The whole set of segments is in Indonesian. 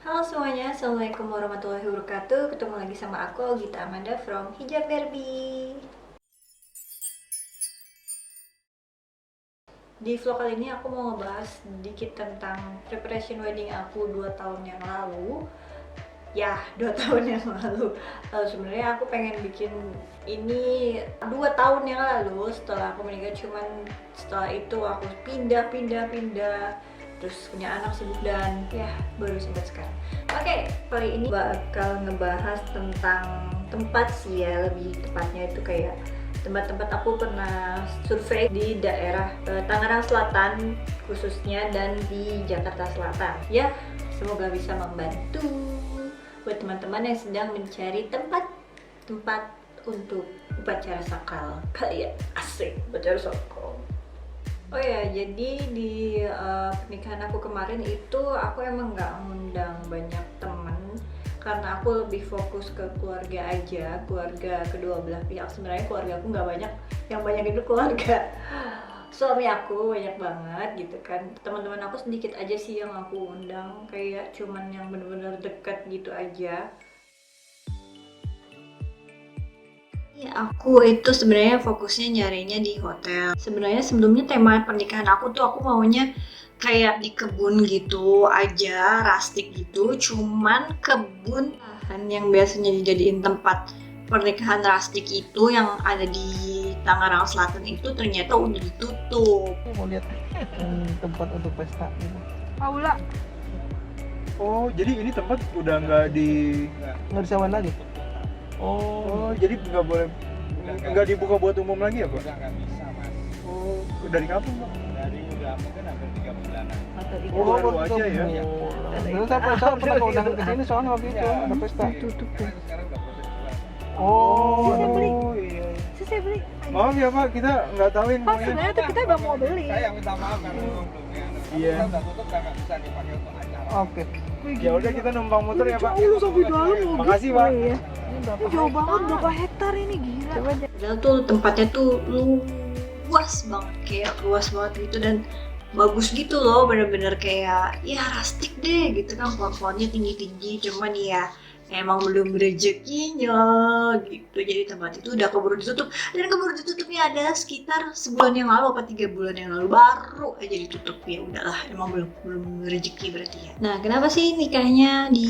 Halo semuanya, Assalamualaikum warahmatullahi wabarakatuh. Ketemu lagi sama aku, Gita Amanda from Hijab Barbie. Di vlog kali ini aku mau ngebahas sedikit tentang preparation wedding aku 2 tahun yang lalu. Ya, 2 tahun yang lalu. Sebenarnya aku pengen bikin ini 2 tahun yang lalu setelah aku menikah, cuman setelah itu aku pindah terus punya anak, sibuk, dan ya baru sempat sekarang. Oke, kali ini bakal ngebahas tentang tempat sih ya, lebih tepatnya itu kayak tempat-tempat aku pernah survei di daerah Tangerang Selatan khususnya dan di Jakarta Selatan. Ya, semoga bisa membantu buat teman-teman yang sedang mencari tempat untuk upacara sakral. Kayak asik upacara sakral. Oh ya, jadi di pernikahan aku kemarin itu aku emang nggak ngundang banyak temen karena aku lebih fokus ke keluarga aja, keluarga kedua belah pihak. Sebenarnya keluarga aku nggak banyak, yang banyak itu keluarga suami aku banyak banget gitu kan. Teman-teman aku sedikit aja sih yang aku undang, kayak cuman yang bener-bener deket gitu aja. Aku itu sebenarnya fokusnya nyarinya di hotel. Sebenarnya sebelumnya tema pernikahan aku tuh aku maunya kayak di kebun gitu aja, rustic gitu. Cuman kebun yang biasanya dijadiin tempat pernikahan rustic itu yang ada di Tangerang Selatan itu ternyata udah ditutup. Mau lihat tempat untuk pesta gitu. Aula. Oh, jadi ini tempat udah Nggak disewain lagi. oh, jadi nggak dibuka buat umum lagi ya, Pak? Nggak bisa, Mas. Oh, dari kapan, Pak? Dari udah mungkin hampir 3 bulanan. Oh, baru aja ya. Dulu saya pernah undangan ke sini soalnya waktu itu ada pesta. Tutup ya. Sekarang udah proses jual. Saya beli. Oh, iya. Saya beli. Maaf ya, Pak, kita nggak tahu Pak, infonya. sebenarnya tuh kita udah mau beli. Saya yang minta maaf karena belum Iya. Kita udah tutup dan nggak bisa dipakai untuk acara. Oke. Ya udah, kita numpang motor ya, Pak. Jauh sampai dalam loh. Makasih, Pak. Ya. Ini jauh banget, berapa hektar ini, gila. Coba aja. Padahal tuh tempatnya tuh luas banget, kayak luas banget gitu dan bagus gitu loh, bener-bener kayak ya rustic deh gitu kan, pohon-pohonnya tinggi-tinggi, cuman ya emang belum rezekinya gitu. Jadi tempat itu udah keburu ditutup, dan keburu ditutupnya ada sekitar sebulan yang lalu apa 3 bulan yang lalu baru aja ditutup. Ya udahlah, emang belum rezeki berarti ya. Nah, kenapa sih nikahnya di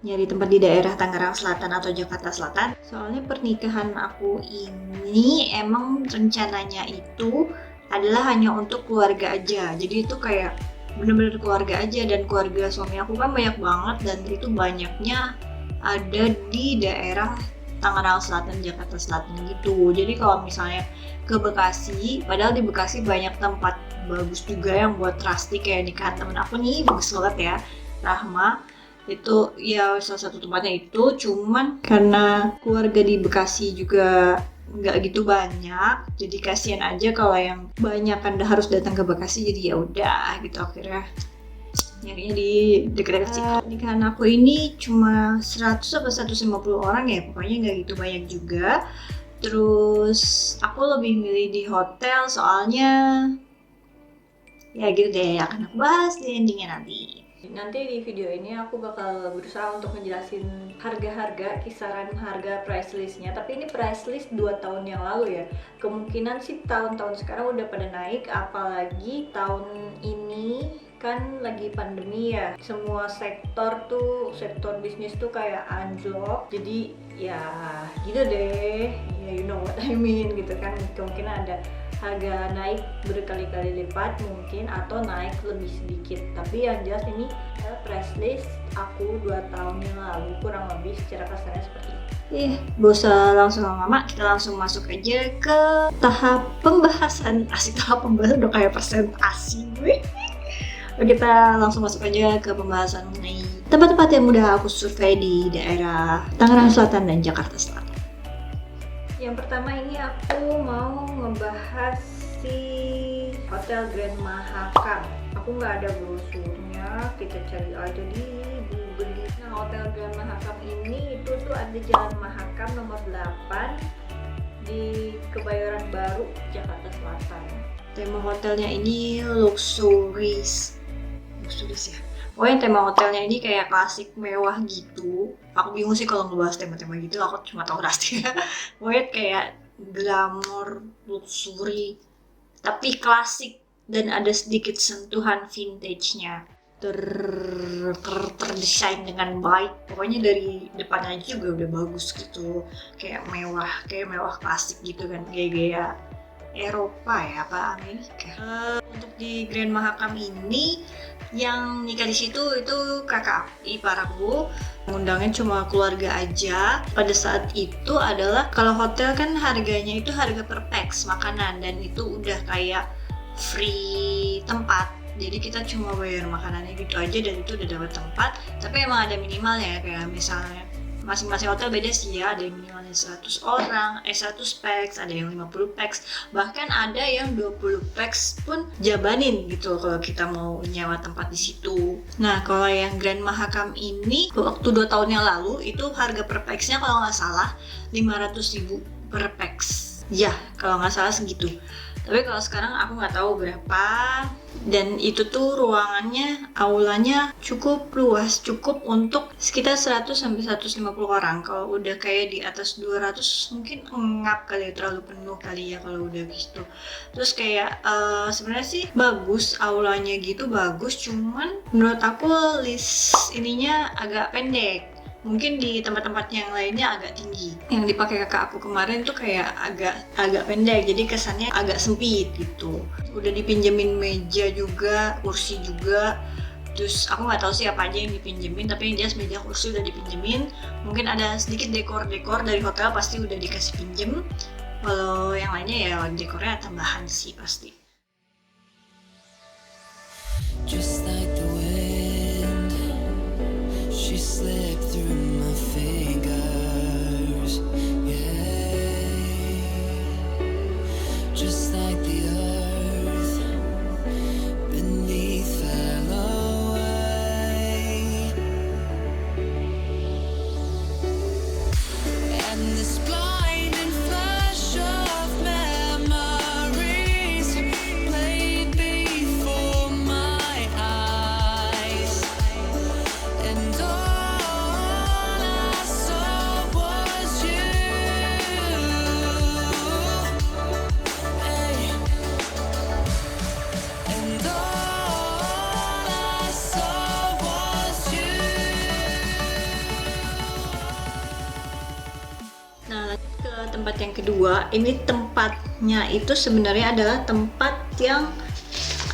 nyari tempat di daerah Tangerang Selatan atau Jakarta Selatan? Soalnya pernikahan aku ini emang rencananya itu adalah hanya untuk keluarga aja. Jadi itu kayak bener-bener keluarga aja, dan keluarga suami aku kan banyak banget, dan itu banyaknya ada di daerah Tangerang Selatan, Jakarta Selatan gitu. Jadi kalau misalnya ke Bekasi, padahal di Bekasi banyak tempat bagus juga yang buat rustic, kayak nikahan temen aku nih bagus banget ya, Rahma. Itu ya salah satu tempatnya itu, cuman karena keluarga di Bekasi juga nggak gitu banyak, jadi kasihan aja kalau yang banyak kan harus datang ke Bekasi. Jadi ya udah gitu, akhirnya nyarinya di dekat-dekat situ. Nikahan aku ini cuma 100 atau 150 orang ya, pokoknya nggak gitu banyak juga. Terus aku lebih milih di hotel soalnya ya gitu deh, akan aku bahas di endingnya nanti. Nanti di video ini aku bakal berusaha untuk ngejelasin harga-harga, kisaran harga price listnya. Tapi ini price list 2 tahun yang lalu ya. Kemungkinan sih tahun-tahun sekarang udah pada naik, apalagi tahun ini kan lagi pandemi ya. Semua sektor bisnis tuh kayak anjlok. Jadi ya gitu deh, ya you know what I mean gitu kan. Kemungkinan ada harga naik berkali-kali lipat mungkin, atau naik lebih sedikit. Tapi yang jelas ini adalah price list aku 2 tahun yang lalu, kurang lebih secara kasarnya seperti itu. Gak usah langsung lama-lama, kita langsung masuk aja ke tahap pembahasan. Asik, tahap pembahasan udah kayak presentasi gue. Kita langsung masuk aja ke pembahasan mengenai tempat-tempat yang udah aku survei di daerah Tangerang Selatan dan Jakarta Selatan. Yang pertama ini aku mau ngebahas si Hotel Grand Mahakam. Aku nggak ada brosurnya, kita cari aja di Google. Nah, Hotel Grand Mahakam ini itu tuh ada Jalan Mahakam nomor 8 di Kebayoran Baru, Jakarta Selatan. Tema hotelnya ini luxurious ya. Pokoknya tema hotelnya ini kayak klasik mewah gitu. Aku bingung sih kalau ngebahas tema-tema gitu, aku cuma tahu rustic. Pokoknya kayak glamour, luxury, tapi klasik dan ada sedikit sentuhan vintage-nya. Terdesain dengan baik. Pokoknya dari depan aja juga udah bagus gitu. Kayak mewah klasik gitu kan, gaya-gaya Eropa ya, apa Amerika. Untuk di Grand Mahakam ini yang nikah di situ itu kakak ipar aku, ngundangnya cuma keluarga aja. Pada saat itu adalah kalau hotel kan harganya itu harga per pax makanan, dan itu udah kayak free tempat. Jadi kita cuma bayar makanannya gitu aja dan itu udah dapat tempat. Tapi emang ada minimalnya, kayak misalnya masing-masing hotel beda sih ya, ada yang minimalnya 100 pax, ada yang 50 pax, bahkan ada yang 20 pax pun jabanin gitu kalau kita mau nyewa tempat di situ. Nah, kalau yang Grand Mahakam ini waktu 2 tahun yang lalu itu harga per paxnya kalau nggak salah 500.000 per pax. Ya, kalau nggak salah segitu. Tapi kalau sekarang aku nggak tahu berapa. Dan itu tuh ruangannya, aulanya cukup luas, cukup untuk sekitar 100-150 orang. Kalau udah kayak di atas 200 mungkin ngap kali ya, terlalu penuh kali ya kalau udah gitu. Terus kayak sebenarnya sih bagus, aulanya gitu bagus, cuman menurut aku list ininya agak pendek. Mungkin di tempat-tempat yang lainnya agak tinggi. Yang dipakai kakak aku kemarin tuh kayak agak pendek, jadi kesannya agak sempit gitu. Udah dipinjemin meja juga, kursi juga. Terus aku nggak tahu sih apa aja yang dipinjemin, tapi yang jelas meja, kursi udah dipinjemin. Mungkin ada sedikit dekor dari hotel pasti udah dikasih pinjem. Kalau yang lainnya ya dekornya tambahan sih pasti. Just like the wind, she slipped through my fingers, yeah. Just like the earth beneath fell away, and this blinding flash of memories played before my eyes, and all I saw was you, hey. And all I saw was you. Nah, lanjut ke tempat yang kedua. Ini tempatnya itu sebenarnya adalah tempat yang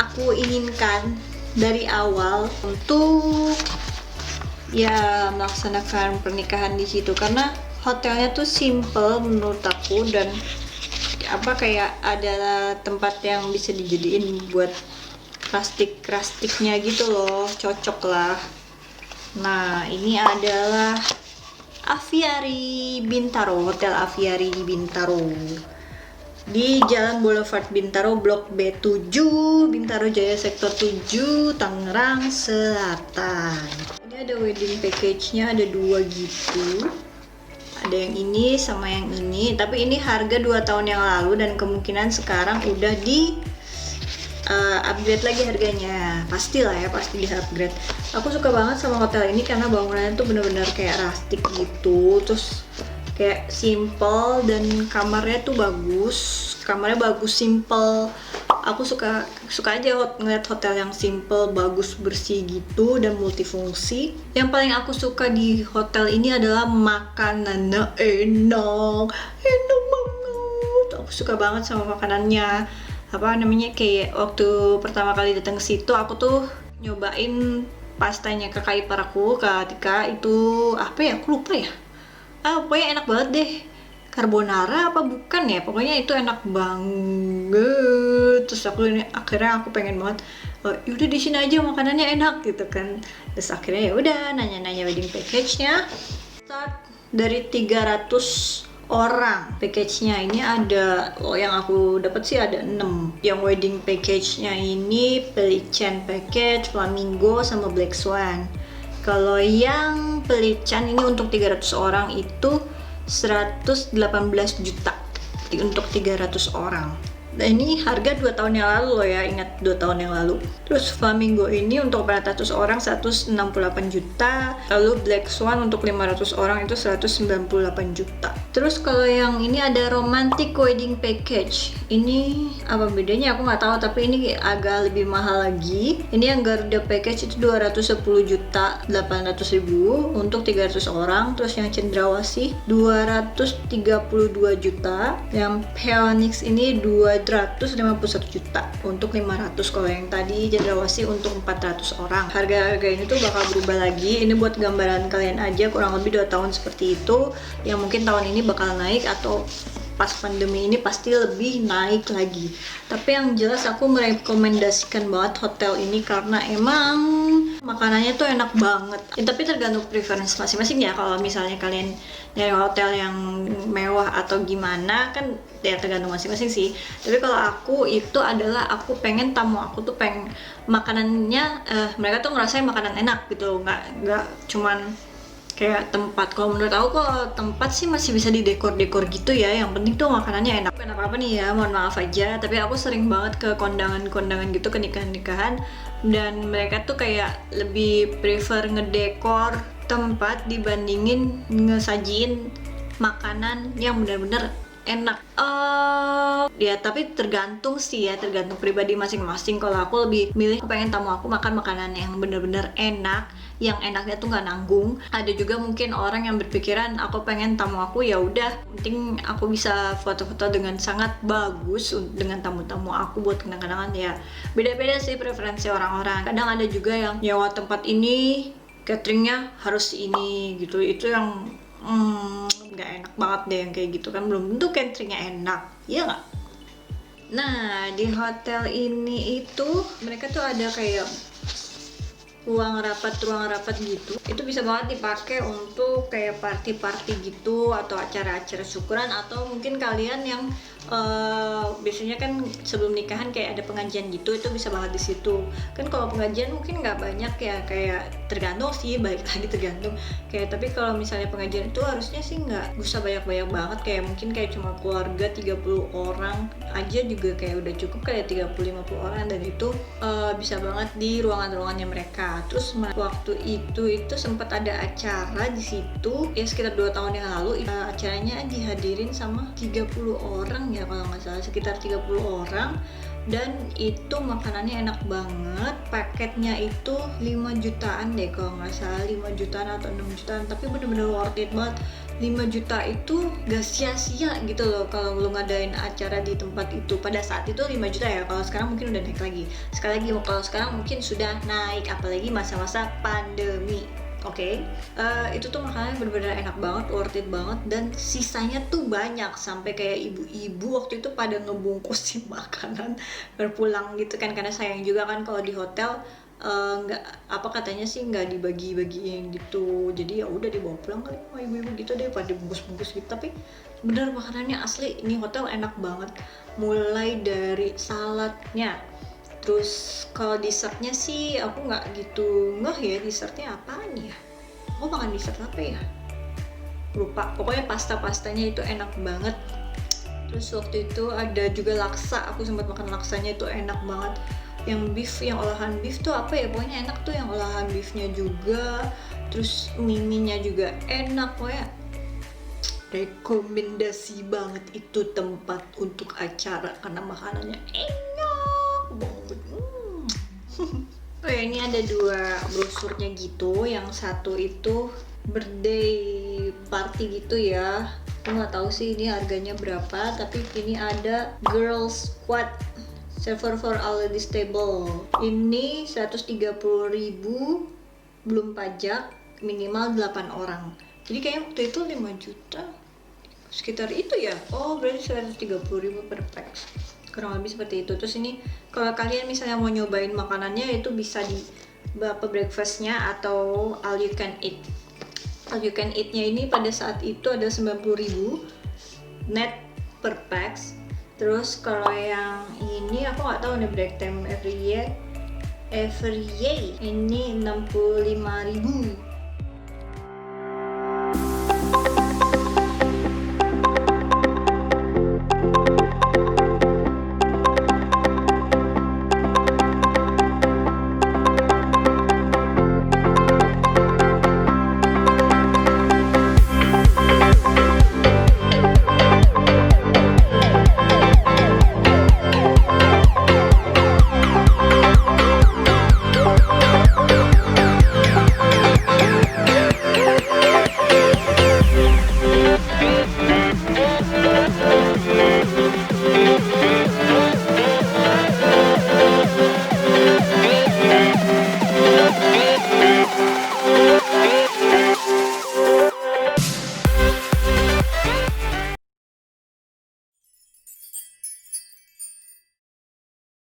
aku inginkan dari awal untuk ya melaksanakan pernikahan di situ, karena hotelnya tuh simple menurut aku, dan kayak ada tempat yang bisa dijadiin buat rustiknya gitu loh, cocok lah. Nah, ini adalah Aviary Bintaro, Hotel Aviary di Bintaro, di Jalan Boulevard Bintaro, Blok B7, Bintaro Jaya, Sektor 7, Tangerang Selatan. Ini ada wedding package-nya, ada 2 gitu. Ada yang ini sama yang ini, tapi ini harga 2 tahun yang lalu dan kemungkinan sekarang udah di upgrade lagi harganya. Pastilah ya, pasti di upgrade. Aku suka banget sama hotel ini karena bangunannya tuh bener-bener kayak rustic gitu, terus kayak simple, dan kamarnya tuh bagus, simple. Aku suka aja ngeliat hotel yang simple, bagus, bersih gitu, dan multifungsi. Yang paling aku suka di hotel ini adalah makanannya enak banget. Aku suka banget sama makanannya. Kayak waktu pertama kali datang ke situ aku tuh nyobain pastanya kakak ipar aku, Kak Tika, itu apa ya, aku lupa ya. Pokoknya enak banget deh. Carbonara apa bukan ya, pokoknya itu enak banget. Terus akhirnya aku pengen banget, yaudah di sini aja makanannya enak gitu kan. Terus akhirnya ya udah nanya-nanya wedding package-nya. Start dari 300 orang package-nya. Ini ada, yang aku dapat sih ada 6. Yang wedding package-nya ini Pelican package, Flamingo sama Black Swan. Kalau yang Pelican ini untuk 300 orang itu 118 juta untuk 300 orang. Nah, ini harga 2 tahun yang lalu loh ya, ingat 2 tahun yang lalu. Terus Flamingo ini untuk 400 orang 168 juta. Lalu Black Swan untuk 500 orang itu 198 juta. Terus kalau yang ini ada Romantic Wedding Package. Ini apa bedanya aku nggak tahu, tapi ini agak lebih mahal lagi. Ini yang Garuda Package itu 210 juta 800 ribu untuk 300 orang. Terus yang Cendrawasih 232 juta. Yang Phoenix ini 251 juta untuk 500. Kalau yang tadi Cendrawasih untuk 400 orang. Harga-harga ini tuh bakal berubah lagi. Ini buat gambaran kalian aja, kurang lebih 2 tahun seperti itu. Yang mungkin tahun ini bakal naik atau pas pandemi ini pasti lebih naik lagi. Tapi yang jelas aku merekomendasikan banget hotel ini karena emang makanannya tuh enak banget. Ya, tapi tergantung preference masing-masing ya. Kalau misalnya kalian nyari hotel yang mewah atau gimana kan ya tergantung masing-masing sih. Tapi kalau aku itu adalah aku pengen tamu aku tuh pengen makanannya mereka tuh ngerasain makanan enak gitu. Nggak cuman kayak tempat. Kalau menurut aku kalau tempat sih masih bisa didekor-dekor gitu ya, yang penting tuh makanannya enak. Bukan apa-apa nih ya, mohon maaf aja, tapi aku sering banget ke kondangan-kondangan gitu, ke nikahan-nikahan, dan mereka tuh kayak lebih prefer ngedekor tempat dibandingin ngesajiin makanan yang benar-benar enak. Ya tapi tergantung sih ya, tergantung pribadi masing-masing. Kalau aku lebih milih, aku pengen tamu aku makan makanan yang bener-bener enak, yang enaknya tuh nggak nanggung. Ada juga mungkin orang yang berpikiran aku pengen tamu aku ya udah penting aku bisa foto-foto dengan sangat bagus dengan tamu-tamu aku buat kenang-kenangan. Ya beda-beda sih preferensi orang-orang. Kadang ada juga yang nyewa tempat ini cateringnya harus ini gitu, itu yang nggak enak banget deh yang kayak gitu kan, belum tentu cateringnya enak, ya nggak? Nah di hotel ini itu mereka tuh ada kayak ruang rapat gitu, itu bisa banget dipakai untuk kayak party gitu atau acara-acara syukuran, atau mungkin kalian yang biasanya kan sebelum nikahan kayak ada pengajian gitu, itu bisa banget di situ kan. Kalau pengajian mungkin nggak banyak ya, kayak tergantung sih, balik lagi tergantung kayak. Tapi kalau misalnya pengajian itu harusnya sih nggak usah banyak banget, kayak mungkin kayak cuma keluarga 30 orang aja juga kayak udah cukup, kayak 30-50 orang, dan itu bisa banget di ruangan-ruangannya mereka. Terus waktu itu sempat ada acara di situ ya sekitar 2 tahun yang lalu. Acaranya dihadirin sama 30 orang ya kalau nggak salah, sekitar 30 orang, dan itu makanannya enak banget. Paketnya itu 5 jutaan deh kalau nggak salah, 5 jutaan atau 6 jutaan, tapi bener-bener worth it banget. 5 juta itu gak sia-sia gitu loh kalau lu ngadain acara di tempat itu. Pada saat itu 5 juta ya, kalau sekarang mungkin udah naik lagi. Sekali lagi, kalau sekarang mungkin sudah naik, apalagi masa-masa pandemi. Oke, itu tuh makanannya bener-bener enak banget, worth it banget, dan sisanya tuh banyak, sampai kayak ibu-ibu waktu itu pada ngebungkusin makanan berpulang gitu kan, karena sayang juga kan kalau di hotel nggak apa katanya sih nggak dibagi-bagiin gitu, jadi ya udah dibawa pulang kali sama ibu-ibu gitu deh, pada bungkus-bungkus gitu. Tapi bener makanannya asli, ini hotel enak banget, mulai dari saladnya. Terus kalau dessertnya sih aku nggak gitu ngeh ya, dessertnya apaan ya, aku makan dessert apa ya, lupa. Pokoknya pastanya itu enak banget. Terus waktu itu ada juga laksa, aku sempat makan laksanya, itu enak banget. Yang beef, yang olahan beef tuh apa ya, pokoknya enak tuh yang olahan beefnya juga. Terus mie-nya juga enak, pokoknya rekomendasi banget itu tempat untuk acara karena makanannya enak banget. Oh ya, ini ada 2 brosurnya gitu. Yang satu itu birthday party gitu ya, aku nggak tahu sih ini harganya berapa, tapi ini ada girls squad server for all ladies table, ini 130.000 belum pajak, minimal 8 orang. Jadi kayaknya waktu itu 5 juta sekitar itu ya. Oh berarti 130.000 per pax, kurang lebih seperti itu. Terus ini kalau kalian misalnya mau nyobain makanannya, itu bisa di breakfastnya atau all you can eat. All you can eat-nya ini pada saat itu ada 90.000 net per pax. Terus kalau yang ini aku nggak tahu nih, break time every year ini 65.000